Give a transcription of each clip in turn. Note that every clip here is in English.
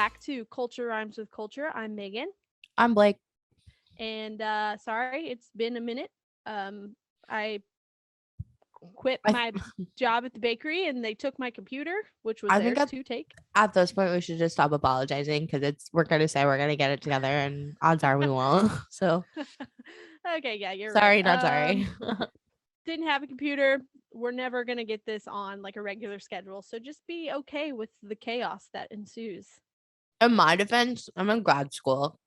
back to Culture Rhymes with Culture. I'm Megan. I'm Blake. And sorry, it's been a minute. I quit I my job at the bakery and they took my computer, which was I think theirs to take. at this point we should just stop apologizing because we're gonna say we're gonna get it together and odds are we won't. So Okay, yeah, you're right. sorry, not sorry. Didn't have a computer. We're never going to get this on like a regular schedule. So just be okay with the chaos that ensues. In my defense, I'm in grad school,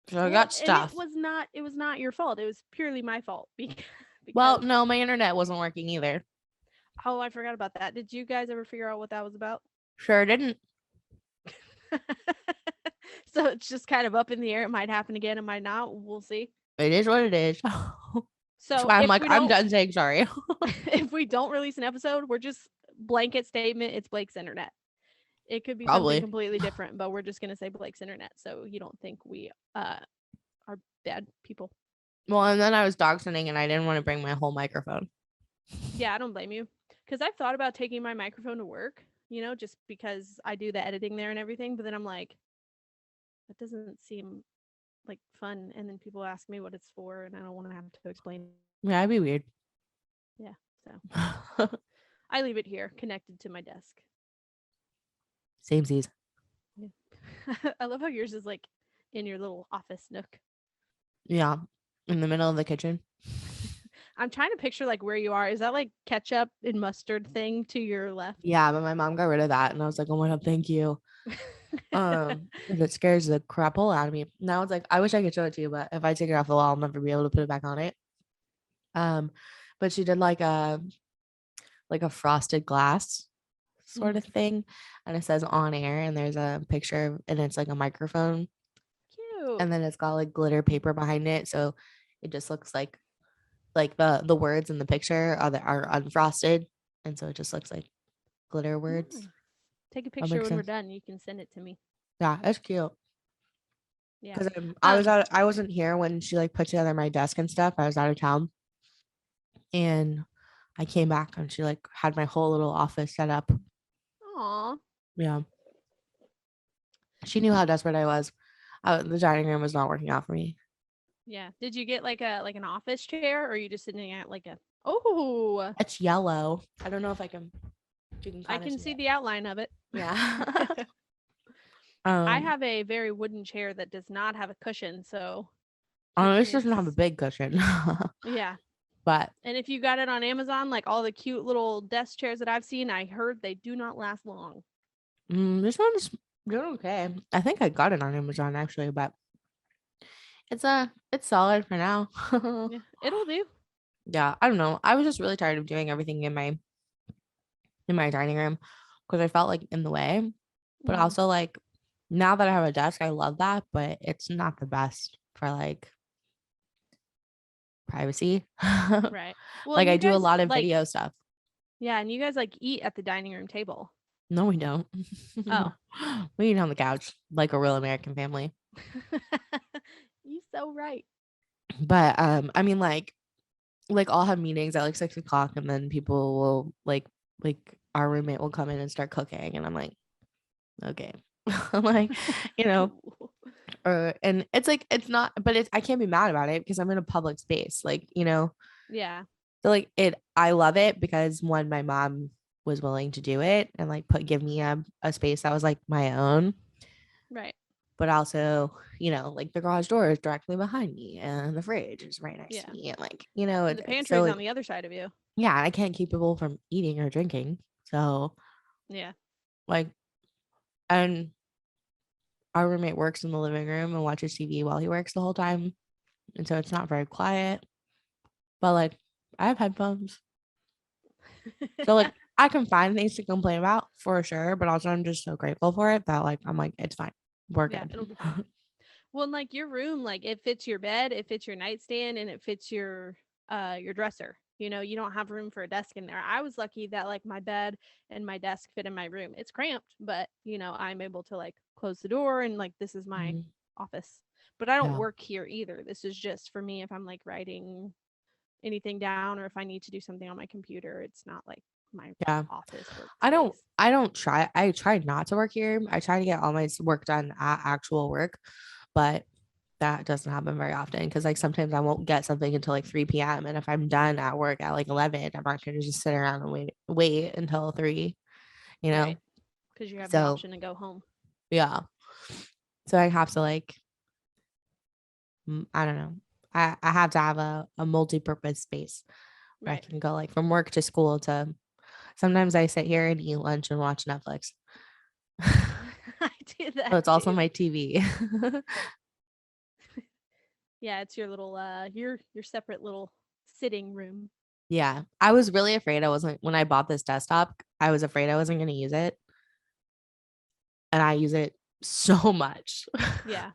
so I got And stuff. it was not your fault. It was purely my fault Well, because no, my internet wasn't working either. oh, I forgot about that. Did you guys ever figure out what that was about? Sure didn't. So it's just kind of up in the air. It might happen again, it might not. We'll see. It is what it is. That's So why I'm if like, we I'm don't done saying sorry. if we don't release an episode, we're just blanket statement it's Blake's internet. It could be something Probably. completely different, but we're just gonna say Blake's internet, so you don't think we are bad people. Well, and then I was dog sitting and I didn't want to bring my whole microphone. Yeah, I don't blame you. Because I've thought about taking my microphone to work, just because I do the editing there and everything. But then I'm like, that doesn't seem like fun. And then people ask me what it's for, and I don't want to have to explain. Yeah, it'd be weird. Yeah, so I leave it here, connected to my desk. Same seas. Yeah. I love how yours is like in your little office nook. Yeah, in the middle of the kitchen. I'm trying to picture like where you are. Is that like ketchup and mustard thing to your left? Yeah, but my mom got rid of that, and I was like, oh my god, thank you. It scares the crap hole out of me. Now it's like I wish I could show it to you, but if I take it off the wall, I'll never be able to put it back on it. But she did like a frosted glass sort of thing, and it says on air, and there's a picture, and it's like a microphone, Cute. and then it's got like glitter paper behind it, so it just looks like the words in the picture are unfrosted, and so it just looks like glitter words. Nice. Take a That picture makes when we're sense. done. You can send it to me. Yeah, it's cute. Yeah. Because I wasn't here when she like put together my desk and stuff. I was out of town, and I came back and she like had my whole little office set up. Aw. Yeah, she knew how desperate I was. The dining room was not working out for me. Yeah. Did you get like an office chair, or are you just sitting at like a? Oh, It's yellow. I don't know if you can I kind of can see see it. the outline of it. Yeah. I um, have a very wooden chair that does not have a cushion, so this doesn't have a it's big cushion, yeah. but And if you got it on Amazon, like all the cute little desk chairs that I've seen, I heard they do not last long. this one's doing okay. I think I got it on Amazon actually, but it's solid for now. Yeah, it'll do. Yeah, I don't know. I was just really tired of doing everything in my dining room because I felt like in the way. But Mhm. also like now that I have a desk, I love that, but it's not the best for like privacy. Right. Well, Like and I you do a guys lot of like video stuff. yeah, and you guys like eat at the dining room table. No, we don't. Oh. We eat on the couch like a real American family. You so right. But I mean like I'll have meetings at like 6 o'clock and then people will like our roommate will come in and start cooking and I'm like, okay. I'm like, you know, Cool. or and it's like it's not, but it's I can't be mad about it because I'm in a public space, like Yeah. so like I love it because one, my mom was willing to do it and like give me a space that was like my own, Right. but also like the garage door is directly behind me and the fridge is right next to Yeah. me and like And the so pantry's on like the other side of you. yeah, I can't keep people from eating or drinking, so Yeah. like and our roommate works in the living room and watches TV while he works the whole time, and so it's not very quiet. But like I have headphones. So like I can find things to complain about for sure, but also I'm just so grateful for it that like I'm like, it's fine. We're Yeah, good. it'll be fine. Well, and, like your room, like it fits your bed, it fits your nightstand, and it fits your dresser. You don't have room for a desk in there. I was lucky that like my bed and my desk fit in my room. It's cramped, but I'm able to like close the door and like this is my Mhm. office. But I don't Yeah. work here either. This is just for me if I'm like writing anything down or if I need to do something on my computer. It's not like my Yeah. office I don't workspace. I don't try I try not to work here. I try to get all my work done at actual work, but that doesn't happen very often because like sometimes I won't get something until like 3 p.m. And if I'm done at work at like 11, I'm not gonna just sit around and wait until 3, you know? Right. Because you have the So option to go home. yeah. So I have to like I don't know. I have to have a multi-purpose space where I Right. can go like from work to school to sometimes I sit here and eat lunch and watch Netflix. I do So that it's also too. my TV. Yeah, it's your little your separate little sitting room. Yeah. I was really afraid I wasn't when I bought this desktop, I was afraid I wasn't going to use it. And I use it so much. Yeah.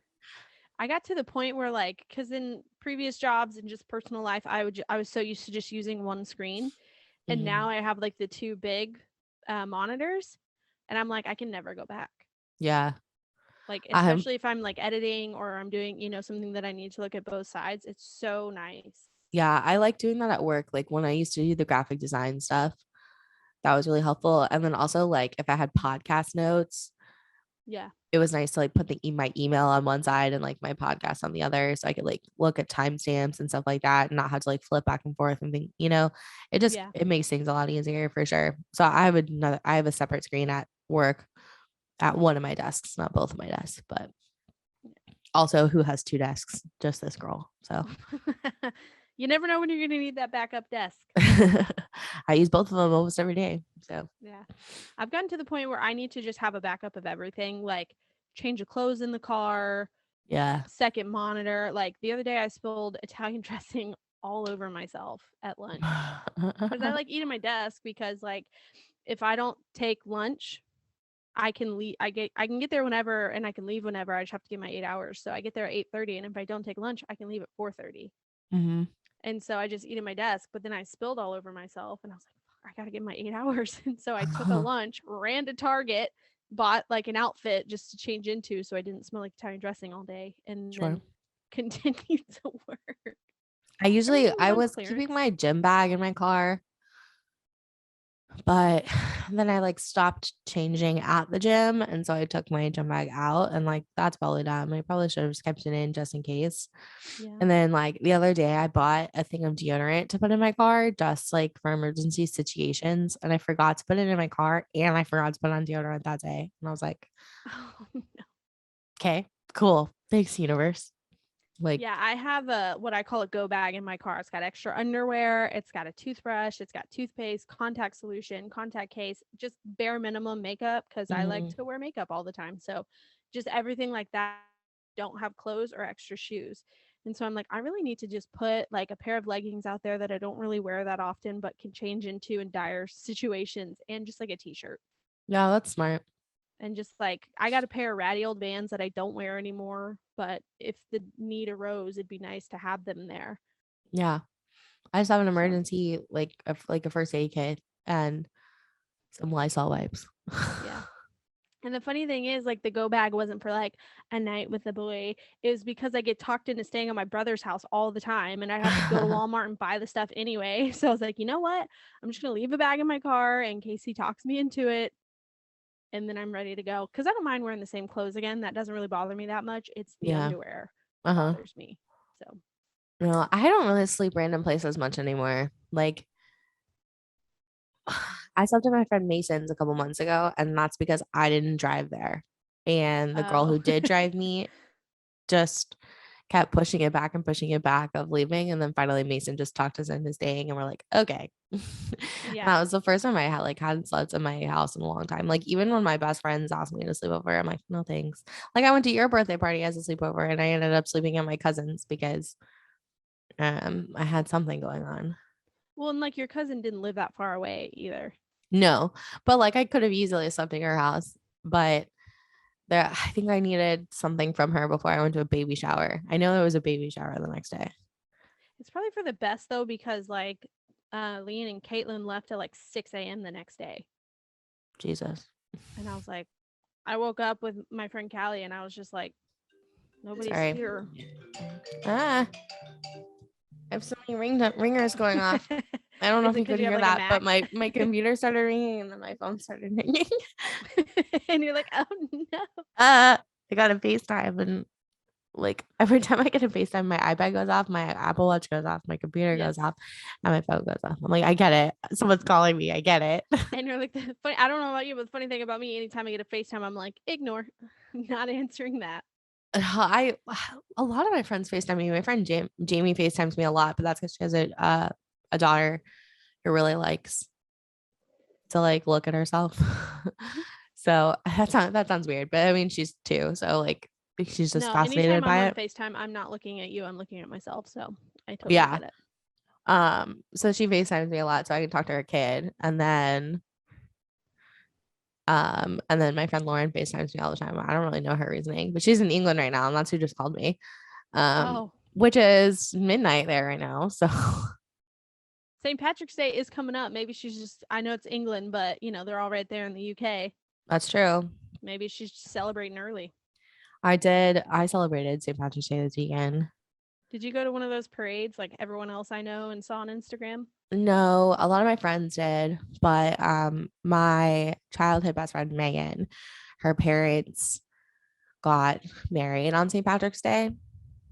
I got to the point where like cuz in previous jobs and just personal life I was so used to just using one screen and now Mhm. I have like the two big monitors and I'm like I can never go back. Yeah. Like I'm especially if I'm like editing or I'm doing, something that I need to look at both sides. It's so nice. yeah, I like doing that at work. Like when I used to do the graphic design stuff, that was really helpful. And then also like if I had podcast notes, Yeah. it was nice to like put my email on one side and like my podcast on the other so I could like look at timestamps and stuff like that and not have to like flip back and forth and think, Yeah. it makes things a lot easier for sure. So I have a separate screen at work at one of my desks, not both of my desks, but also who has two desks? Just this girl. So You never know when you're going to need that backup desk. I use both of them almost every day. So Yeah. I've gotten to the point where I need to just have a backup of everything, like change of clothes in the car, yeah. second monitor. Like the other day, I spilled Italian dressing all over myself at lunch because I like eat at my desk because, like, if I don't take lunch, I can leave. I can get there whenever and I can leave whenever. I just have to get my 8 hours. So I get there at 8:30, and if I don't take lunch, I can leave at 4:30. Mhm. And so I just eat at my desk, but then I spilled all over myself and I was like, I gotta get my 8 hours. And so I took a lunch, ran to Target, bought like an outfit just to change into so I didn't smell like Italian dressing all day, and Sure. then continued to work. I Everything was I on was keeping clearance. my gym bag in my car, but then I like stopped changing at the gym. And so I took my gym bag out and like that's probably dumb. I probably should have just kept it in just in case. Yeah. And then like the other day I bought a thing of deodorant to put in my car just like for emergency situations. And I forgot to put it in my car and I forgot to put on deodorant that day. And I was like, Oh, okay, cool. Thanks, universe. Like, yeah, I have a what I call a go bag in my car. It's got extra underwear, it's got a toothbrush, it's got toothpaste, contact solution, contact case, just bare minimum makeup because I like mhm, to wear makeup all the time. So just everything like that. Don't have clothes or extra shoes. And so I'm like, I really need to just put like a pair of leggings out there that I don't really wear that often, but can change into in dire situations and just like a t-shirt. yeah, that's smart. And just like I got a pair of ratty old Vans that I don't wear anymore, but if the need arose, it'd be nice to have them there. Yeah. I just have an So emergency, like a first aid kit and some Lysol wipes. yeah. And the funny thing is, like, the go bag wasn't for like a night with a boy. It was because I get talked into staying at my brother's house all the time and I'd have to go to Walmart and buy the stuff anyway. So I was like, you know what? I'm just going to leave a bag in my car in case he talks me into it. And then I'm ready to go. Cause I don't mind wearing the same clothes again. That doesn't really bother me that much. It's the Yeah. underwear that Uh-huh. bothers me. So, No, I don't really sleep random places much anymore. Like I slept at my friend Mason's a couple months ago, and that's because I didn't drive there. And the girl oh, who did drive me just kept pushing it back of leaving. And then finally Mason just talked us into staying and we're like, okay. And yeah. that was the first time I had like hadn't slept in my house in a long time. Like even when my best friends asked me to sleep over, I'm like, no thanks. Like I went to your birthday party as a sleepover and I ended up sleeping at my cousin's because I had something going on. Well, and like your cousin didn't live that far away either. No, but like I could have easily slept in her house, but there I think I needed something from her before I went to a baby shower. I know there was a baby shower the next day. It's probably for the best though, because like Leanne and Caitlin left at like 6 a.m. the next day. Jesus. And I was like, I woke up with my friend Callie and I was just like, nobody's Sorry. here. Ah, I have so many ringers going off. I don't know Is if it you because could you have hear like a that, but Mac? my computer started ringing and then my phone started ringing. And you're like, oh no. I got a FaceTime and like every time I get a FaceTime, my iPad goes off, my Apple Watch goes off, my computer goes Yes. off, and my phone goes off. I'm like, I get it. Someone's calling me. I get it. And you're like, the funny, I don't know about you, but the funny thing about me, anytime I get a FaceTime, I'm like, ignore. I'm not answering that. I a lot of my friends FaceTime me. My friend Jamie FaceTimes me a lot, but that's because she has a daughter who really likes to like look at herself. Mhm. So that sounds weird, but I mean she's two, so like she's just No, anytime fascinated I'm by on it. FaceTime, I'm not looking at you, I'm looking at myself. So I totally Yeah. get it. So she FaceTimes me a lot so I can talk to her kid. And then my friend Lauren FaceTimes me all the time. I don't really know her reasoning, but she's in England right now, and that's who just called me. Oh, Which is midnight there right now. So St. Patrick's Day is coming up. Maybe she's just, I know it's England, but they're all right there in the UK. that's true. Maybe she's just celebrating early. I celebrated St. Patrick's Day this weekend. Did you go to one of those parades like everyone else I know and saw on Instagram? No, a lot of my friends did, but my childhood best friend Meagan, her parents got married on St. Patrick's Day.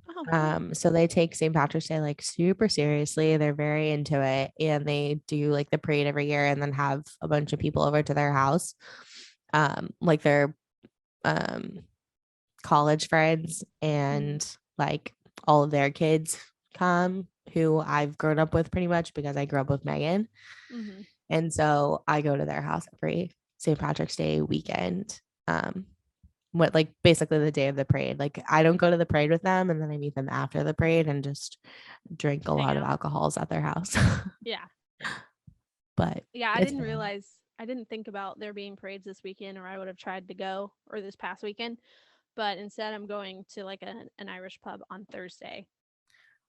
Oh, cool. So they take St. Patrick's Day like super seriously. They're very into it, and they do like the parade every year and then have a bunch of people over to their house. Like their um college friends Mm-hmm. and like all of their kids come who I've grown up with pretty much because I grew up with Meagan. Mm-hmm. And so I go to their house every St. Patrick's Day weekend. What like basically the day of the parade. Like I don't go to the parade with them and then I meet them after the parade and just drink a Hang lot of out. alcohols at their house. Yeah. But Yeah, I it's didn't fun. realize, I didn't think about there being parades this weekend, or I would have tried to go, or this past weekend. But instead, I'm going to like an Irish pub on Thursday,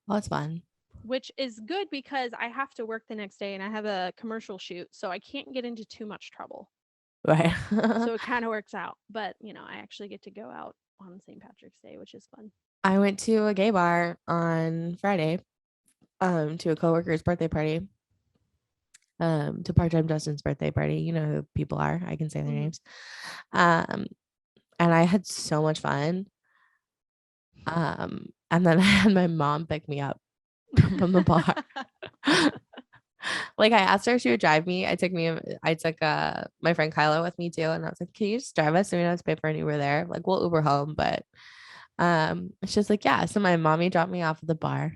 Well, it's fun. which is good because I have to work the next day and I have a commercial shoot. So I can't get into too much trouble. Right. So it kind of works out. But, I actually get to go out on St. Patrick's Day, which is fun. I went to a gay bar on Friday, to a coworker's birthday party. To part-time Justin's birthday party. You know who people are. I can say their Mm-hmm. names. Um, and I had so much fun. And then I had my mom pick me up from the bar. Like I asked her if she would drive me. I took my friend Kyla with me too. And I was like, can you just drive us so we don't have to pay for an Uber there? Like we'll Uber home. But she's like, yeah. So my mommy dropped me off at the bar.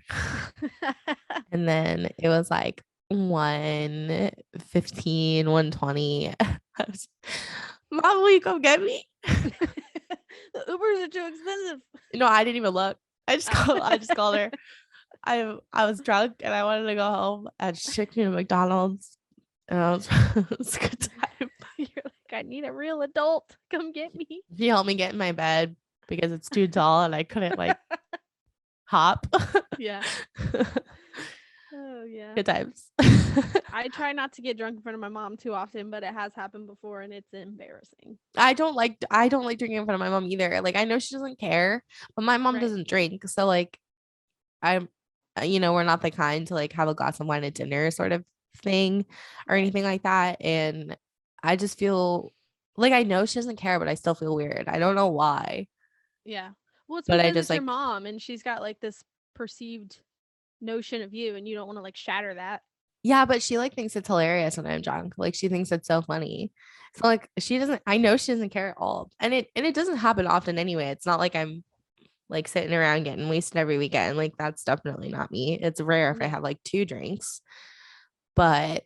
And then it was like 1:15, 1:20. I was, Mom, will you come get me? The Ubers are too expensive. No, I didn't even look. Oh. I just called her. I was drunk and I wanted to go home and she took me to McDonald's and it was a good time. You're like, I need a real adult. Come get me. She helped me get in my bed because it's too tall and I couldn't like hop. Yeah. Oh, yeah. Good times. I try not to get drunk in front of my mom too often, but it has happened before and it's embarrassing. I don't like drinking in front of my mom either. Like I know she doesn't care, but my mom Right. doesn't drink. So like I'm we're not the kind to like have a glass of wine at dinner sort of thing or Right. anything like that. And I just feel like I know she doesn't care, but I still feel weird. I don't know why, Yeah. Well, it's but I because just it's your like, mom and she's got like this perceived notion of you and you don't want to like shatter that. yeah, but she like thinks it's hilarious when I'm drunk. Like she thinks it's so funny. So like she doesn't, I know she doesn't care at all. And it doesn't happen often anyway. It's not like I'm like sitting around getting wasted every weekend. Like that's definitely not me. It's rare if I Yeah. have like two drinks. But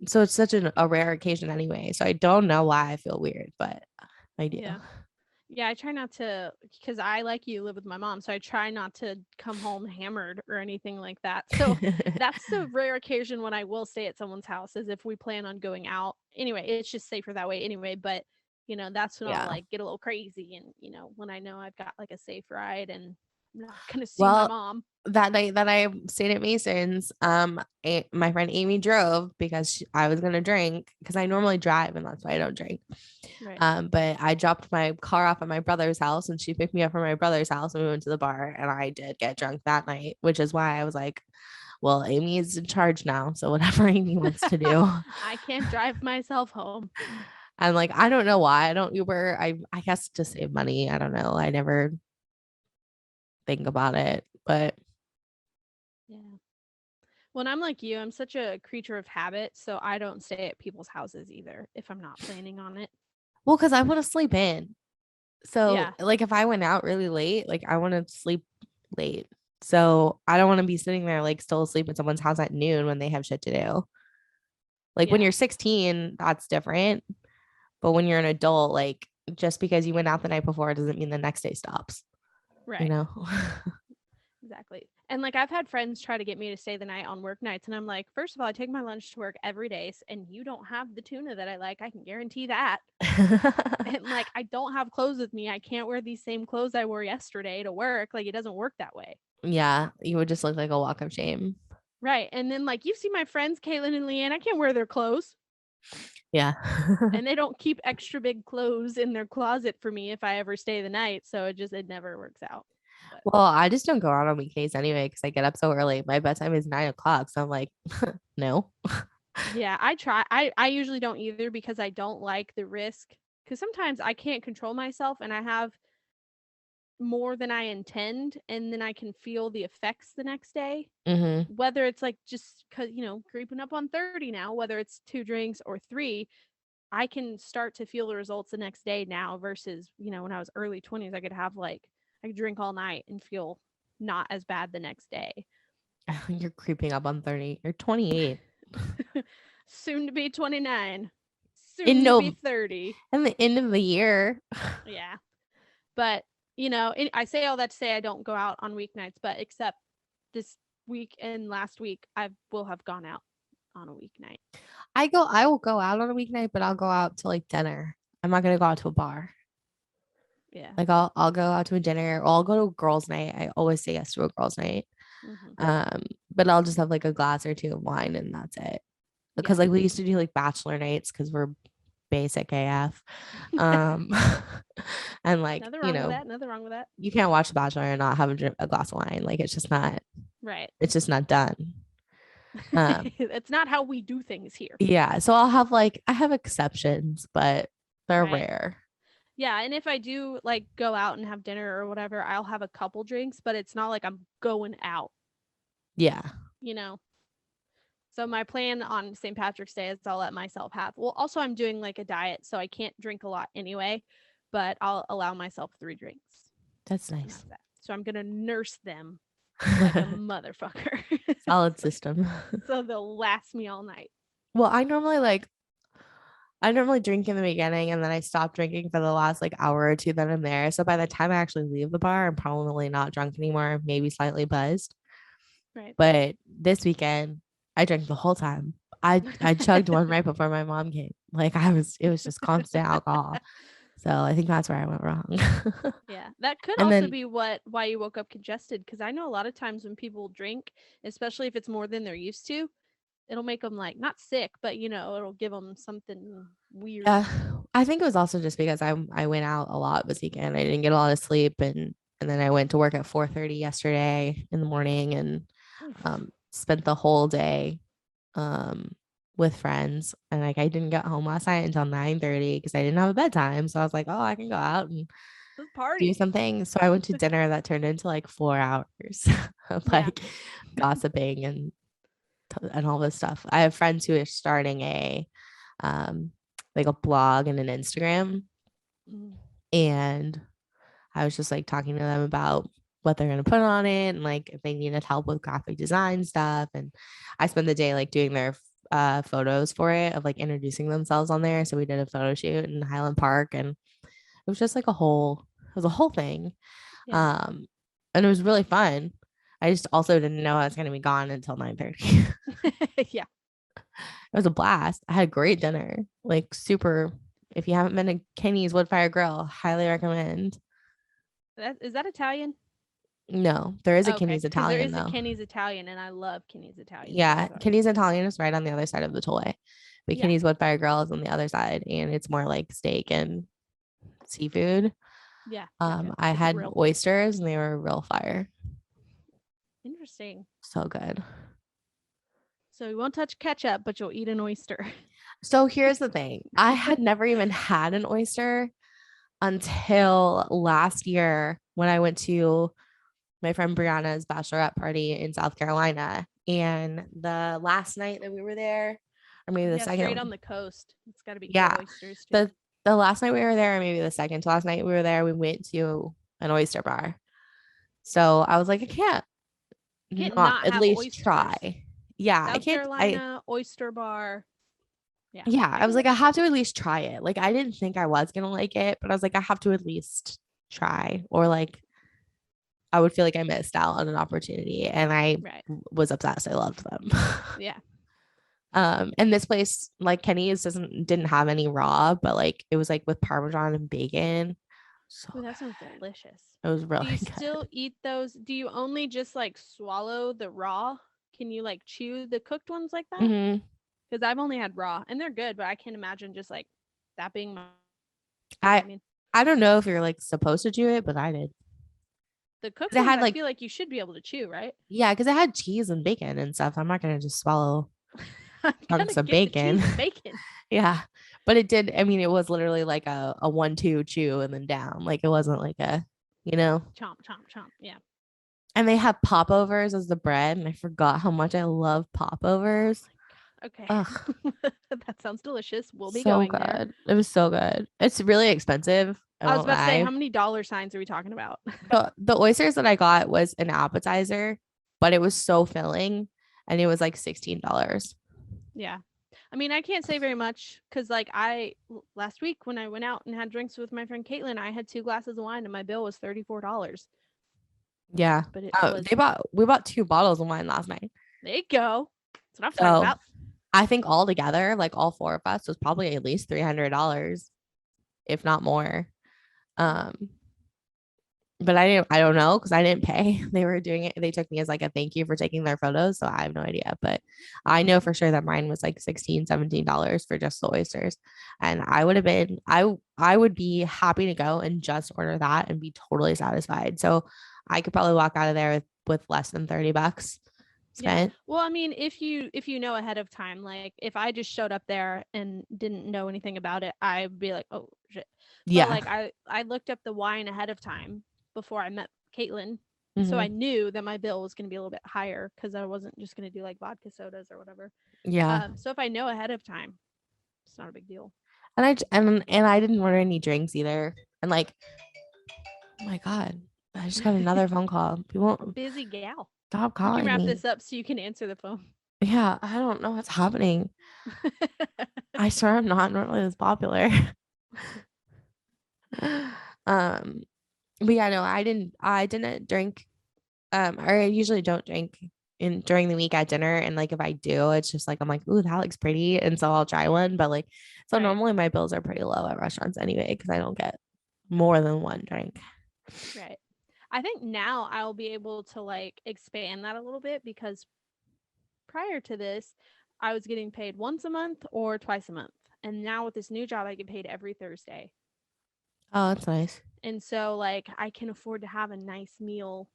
so it's such a rare occasion anyway. So I don't know why I feel weird, but I do. Yeah. Yeah, I try not to, because I, like you, live with my mom, so I try not to come home hammered or anything like that. So that's the rare occasion when I will stay at someone's house, is if we plan on going out. Anyway, it's just safer that way anyway. But that's when I'll Yeah. like get a little crazy, and when I know I've got like a safe ride and I'm not gonna see my Well, mom. that night that I stayed at Mason's, my friend Amy drove because I was gonna drink because I normally drive and that's why I don't drink. Right. But I dropped my car off at my brother's house and she picked me up from my brother's house and we went to the bar and I did get drunk that night, which is why I was like, well, Amy's in charge now, so whatever Amy wants to do. I can't drive myself home. And like, I don't know why I don't Uber. I guess to save money. I don't know. I never think about it, but Yeah. When I'm like you, I'm such a creature of habit, so I don't stay at people's houses either if I'm not planning on it. well, because I want to sleep in. So Yeah. like if I went out really late, like I want to sleep late. So I don't want to be sitting there like still asleep at someone's house at noon when they have shit to do. Like when Yeah. you're 16, that's different. But when you're an adult, like just because you went out the night before doesn't mean the next day stops, you Right. know? Exactly. And like I've had friends try to get me to stay the night on work nights, and I'm like, first of all, I take my lunch to work every day, and you don't have the tuna that I like. I can guarantee that. And like I don't have clothes with me. I can't wear these same clothes I wore yesterday to work. Like it doesn't work that way. Yeah, you would just look like a walk of shame. Right. And then like you see my friends Caitlin and Leanne, I can't wear their clothes. Yeah. And they don't keep extra big clothes in their closet for me if I ever stay the night. So it never works out. But Well, I just don't go out on weekdays anyway because I get up so early. My bedtime is 9 o'clock. So I'm like, no. yeah, I try. I usually don't either because I don't like the risk. Because sometimes I can't control myself and I have more than I intend, and then I can feel the effects the next day. Hmm. Whether it's like just because, creeping up on 30 now, whether it's 2 drinks or three, I can start to feel the results the next day now versus, when I was early 20s, I could drink all night and feel not as bad the next day. You're creeping up on 30. You're 28. Soon to be 29, In soon to be no, 30. and the end of the year. Yeah. But, I say all that to say I don't go out on weeknights, but except this week and last week, I will have gone out on a weeknight. I will go out on a weeknight, but I'll go out to like dinner. I'm not gonna go out to a bar. Yeah. Like I'll go out to a dinner or I'll go to a girls' night. I always say yes to a girls' night. Hmm. Um, but I'll just have like a glass or two of wine and that's it. Yeah. Because like we used to do like bachelor nights because we're basic AF. Um, and like, Nothing wrong with that. Nothing wrong with that. you can't watch The Bachelor and not have a glass of wine. Like Right. it's just not done. Um, It's not how we do things here. yeah. So I'll have like I have exceptions, but they're Right. rare. Yeah, and if I do like go out and have dinner or whatever, I'll have a couple drinks, but it's not like I'm going out, Yeah. you know. So my plan on St. Patrick's Day is I'll let myself have. Well, also I'm doing like a diet, so I can't drink a lot anyway, but I'll allow myself 3 drinks. That's And nice. that's that. So I'm gonna nurse them like a motherfucker. Solid system. So they'll last me all night. Well, I normally drink in the beginning and then I stop drinking for the last like hour or two that I'm there. So by the time I actually leave the bar, I'm probably not drunk anymore, maybe slightly buzzed. Right. But this weekend, I drank the whole time. I chugged one right before my mom came. Like it was just constant alcohol. So I think that's where I went wrong. Yeah, that could And also then be why you woke up congested. Because I know a lot of times when people drink, especially if it's more than they're used to, it'll make them like not sick, but it'll give them something weird. yeah, I think it was also just because I went out a lot this weekend. I didn't get a lot of sleep and then I went to work at 4:30 yesterday in the morning and Oof. spent the whole day um with friends and like I didn't get home last night until 9:30 because I didn't have a bedtime. So I was like, oh, I can go out and This do party. something. So I went to dinner that turned into like 4 hours of Yeah. like gossiping and all this stuff. I have friends who are starting a um like a blog and an Instagram Mm. and I was just like talking to them about what they're going to put on it and like if they needed help with graphic design stuff. And I spent the day like doing their photos for it of like introducing themselves on there. So we did a photo shoot in Highland Park and it was just like it was a whole thing. Yeah. Um, and it was really fun. I just also didn't know I was going to be gone until 9:30. It Yeah. was a blast. I had a great dinner, like super. If you haven't been to Kenny's Woodfire Grill, highly recommend. Is that Italian? No, there is a Okay, Kenny's because there Italian is a though. Kenny's Italian, and I love Kenny's Italian food. Yeah, So Kenny's Italian is right on the other side of the tollway. But yeah, Kenny's Woodfire Grill is on the other side, and it's more like steak and seafood. yeah, yep, yep. I It's a had grill. oysters, and they were real fire. Interesting. So good. So you won't touch ketchup, but you'll eat an oyster. So here's the thing. I had never even had an oyster until last year when I went to my friend Brianna's bachelorette party in South Carolina. And the last night that we were there, or maybe the Yeah, straight second, on the coast. It's got to be good yeah, oysters too. the the last night we were there, or maybe the second to last night we were there, we went to an oyster bar. So I was like, I can't Can't not not at have least oysters. try. Yeah, I South can't. I Carolina oyster bar. Yeah, Yeah, I I was get like, it. I have to at least try it. Like, I didn't think I was gonna like it, but I was like, I have to at least try, or like I would feel like I missed out on an opportunity. And I Right. was obsessed. I loved them. Yeah. And this place, like Kenny's didn't have any raw, but like it was like with Parmesan and bacon. So Ooh, that sounds good. delicious. It was Do you really still good. eat those? Do you only just like swallow the raw? Can you like chew the cooked ones like that? Hmm. Because I've only had raw and they're good, but I can't imagine just like that being my. You know what I I mean? I don't know if you're like supposed to do it, but I did. The cooked 'Cause it ones, had I like, feel like you should be able to chew, right? yeah, because it had cheese and bacon and stuff. I'm not gonna just swallow I'm gonna chunks of get the bacon. cheese and bacon. Yeah. But it did, I mean, it was literally like a 1-2 chew and then down. Like it wasn't like a, you know. Chomp, chomp, chomp. Yeah. And they have popovers as the bread. And I forgot how much I love Oh popovers. my god. Ugh, Okay. That sounds delicious. We'll be so going there. good. It was so good. It's really expensive. I I was won't about to say, lie. how many dollar signs are we talking about? The oysters that I got was an appetizer, but it was so filling and it was like $16. Yeah. I mean, I can't say very much because, like, last week when I went out and had drinks with my friend Caitlin, I had 2 glasses of wine and my bill was $34. Yeah. But it was, We bought 2 bottles of wine last night. there you go. That's what I'm talking So about. I think all together, like all four of us, was probably at least $300, if not more. Yeah. Um, but I don't know because I didn't pay. They were doing it. They took me as like a thank you for taking their photos. So I have no idea. But I know for sure that mine was like $16, $17 for just the oysters. And I would have been, I would be happy to go and just order that and be totally satisfied. So I could probably walk out of there with less than $30 Yeah. spent. Well, I mean, if you know ahead of time, like if I just showed up there and didn't know anything about it, I'd be like, oh shit. But Yeah. like I looked up the wine ahead of time before I met Caitlin. So I Hmm. knew that my bill was going to be a little bit higher because I wasn't just going to do like vodka sodas or whatever. Yeah. So if I know ahead of time, it's not a big deal. And I didn't order any drinks either. And like, oh my God, I just got another phone call. People Busy gal. stop We can calling wrap me. this up so you can answer the phone. Yeah, I don't know what's happening. I swear I'm not normally this popular. um, but yeah, no, I didn't drink. Or I usually don't drink in during the week at dinner. And like if I do, it's just like I'm like, ooh, that looks pretty. And so I'll try one. But like, so Right. normally my bills are pretty low at restaurants anyway, because I don't get more than one drink. Right. I think now I'll be able to like expand that a little bit because prior to this, I was getting paid once a month or twice a month. And now with this new job, I get paid every Thursday. Oh, that's nice. And so, like, I can afford to have a nice meal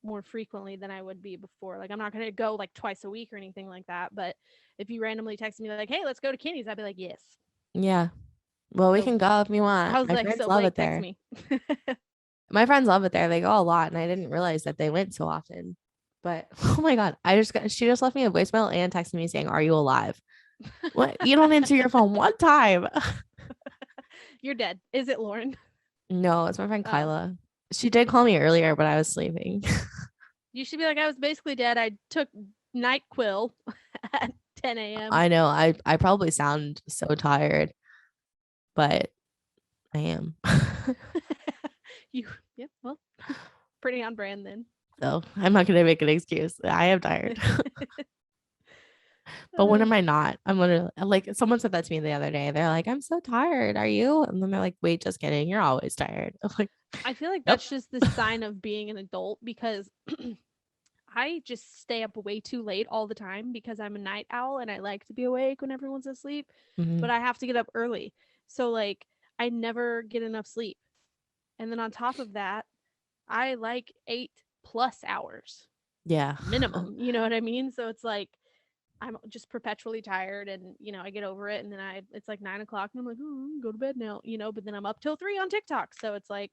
more frequently than I would be before. Like, I'm not going to go like twice a week or anything like that. But if you randomly text me, like, hey, let's go to Kenny's, I'd be like, yes. Yeah. Well, we So can go if you want. I was My like, friends so love Blake, it text there. me. My friends love it there. They go a lot, and I didn't realize that they went so often. But oh my God, she just left me a voicemail and texted me saying, "Are you alive?" What? You don't answer your phone one time. You're dead. Is it Lauren? No, it's my friend Oh, Kyla. She did call me earlier, but I was sleeping. you should be like, I was basically dead. I took NyQuil at 10 a.m. I know. I probably sound so tired, but I am. You, yeah, well, pretty on brand then. So I'm not gonna make an excuse. I am tired. But when Uh, am I not? I'm literally like someone said that to me the other day. They're like, I'm so tired. Are you? And then they're like, wait, just kidding. You're always tired. I'm like, I feel like nope. that's just the sign of being an adult because I just stay up way too late all the time because I'm a night owl and I like to be awake when everyone's asleep, but Mhm. I have to get up early. So, like, I never get enough sleep. And then on top of that, I like 8+ hours Yeah. minimum. You know what I mean? So it's like I'm just perpetually tired, and I get over it, and then it's like 9 o'clock, and I'm like, oh, go to bed now, but then I'm up till 3 on TikTok, so it's like,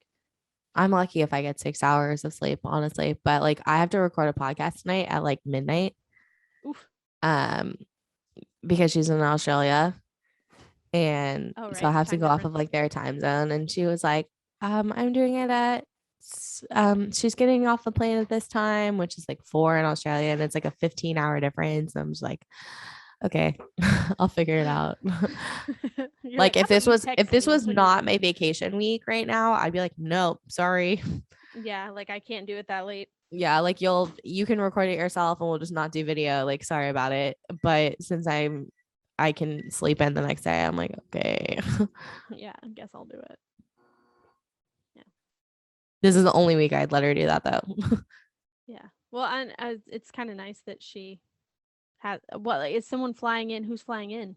I'm lucky if I get 6 hours of sleep, honestly. But like I have to record a podcast tonight at like midnight. oof. Um, because she's in Australia. And Oh, so I right, have to time go off of difference. like their time zone. And she was like, I'm doing it at she's getting off the plane at this time, which is like 4 in Australia, and it's like a 15-hour difference. I'm just like, okay, I'll figure it out. You're Like like, how if about this you was if text this me was when you're not done? my vacation week right now, I'd be like, nope, sorry. Yeah, like I can't do it that late. Yeah, like you can record it yourself and we'll just not do video. Like, sorry about it. But since I can sleep in the next day, I'm like, okay. Yeah, I guess I'll do it. Yeah. This is the only week I'd let her do that though. Yeah. Well, and it's kind of nice that she has. What, like, is someone flying in? Who's flying in?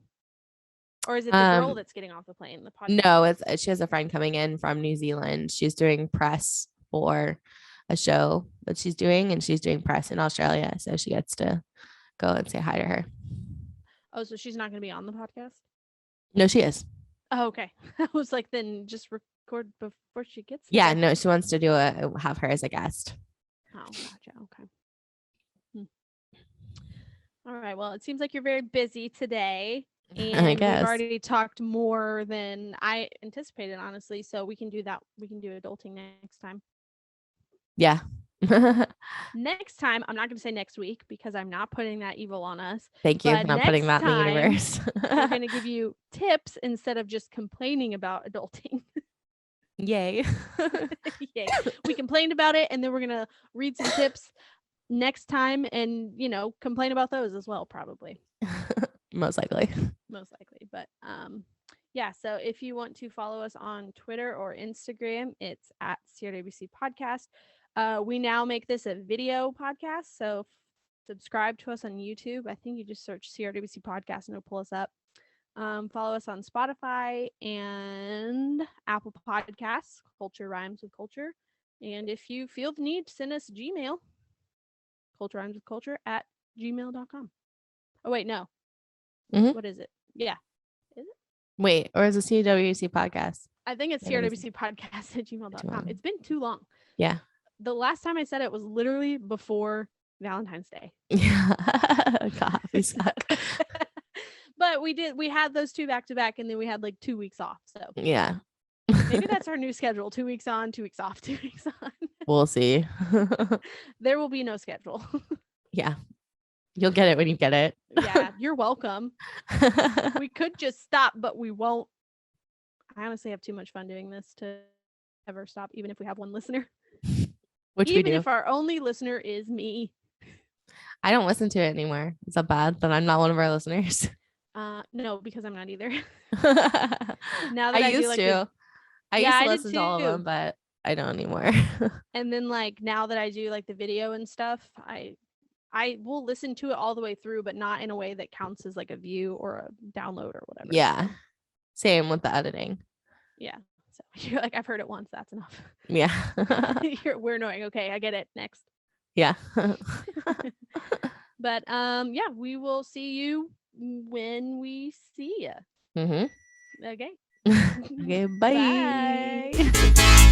Or is it the girl um that's getting off the plane? The podcast no, girl. it's she has a friend coming in from New Zealand. She's doing press for a show that she's doing, and she's doing press in Australia. So she gets to go and say hi to her. Oh, so she's not going to be on the podcast? No, she is. Oh, okay. I was like, then just record before she gets Yeah, there. no, she wants to do have her as a guest. Oh, gotcha. Okay. All right. Well, it seems like you're very busy today, I and we've guess. already talked more than I anticipated, honestly. So we can do that. We can do adulting next time. Yeah. Next time, I'm not going to say next week because I'm not putting that evil on us. Thank you for But not putting next that in the time, universe. we're going to give you tips instead of just complaining about adulting. Yay. Yay. We complained about it, and then we're going to read some tips next time and, complain about those as well, probably. Most likely. Most likely. But yeah, so if you want to follow us on Twitter or Instagram, it's at CRWC Podcast. We now make this a video podcast, so subscribe to us on YouTube. I think you just search CRWC Podcast and it'll pull us up. Follow us on Spotify and Apple Podcasts. Culture rhymes with culture. And if you feel the need, send us Gmail. Culture rhymes with culture at gmail.com. Oh, wait, no. Mhm. What is it? Yeah. Is it? Wait, or is it CWC podcast? I think it's CWC. crwcpodcast at gmail.com. It's been too long. Yeah. The last time I said it was literally before Valentine's Day. Yeah. God, we suck. But we had those two back to back, and then we had like 2 weeks off. So Yeah. maybe that's our new schedule: 2 weeks on, 2 weeks off, 2 weeks on. We'll see. There will be no schedule. Yeah. You'll get it when you get it. Yeah, you're welcome. We could just stop, but we won't. I honestly have too much fun doing this to ever stop, even if we have one listener. Which even we do. if our only listener is me. I don't listen to it anymore. Is that bad? But I'm not one of our listeners. No, because I'm not either. Now that I used to. I used to listen to all of them, but I don't anymore. And then like now that I do like the video and stuff, I will listen to it all the way through, but not in a way that counts as like a view or a download or whatever. Yeah. Same with the editing. Yeah. So you're like, I've heard it once. That's enough. Yeah. We're annoying. Okay, I get it. Next. Yeah. But yeah, we will see you when we see you. Mm-hmm. Okay. Okay. Bye. Bye.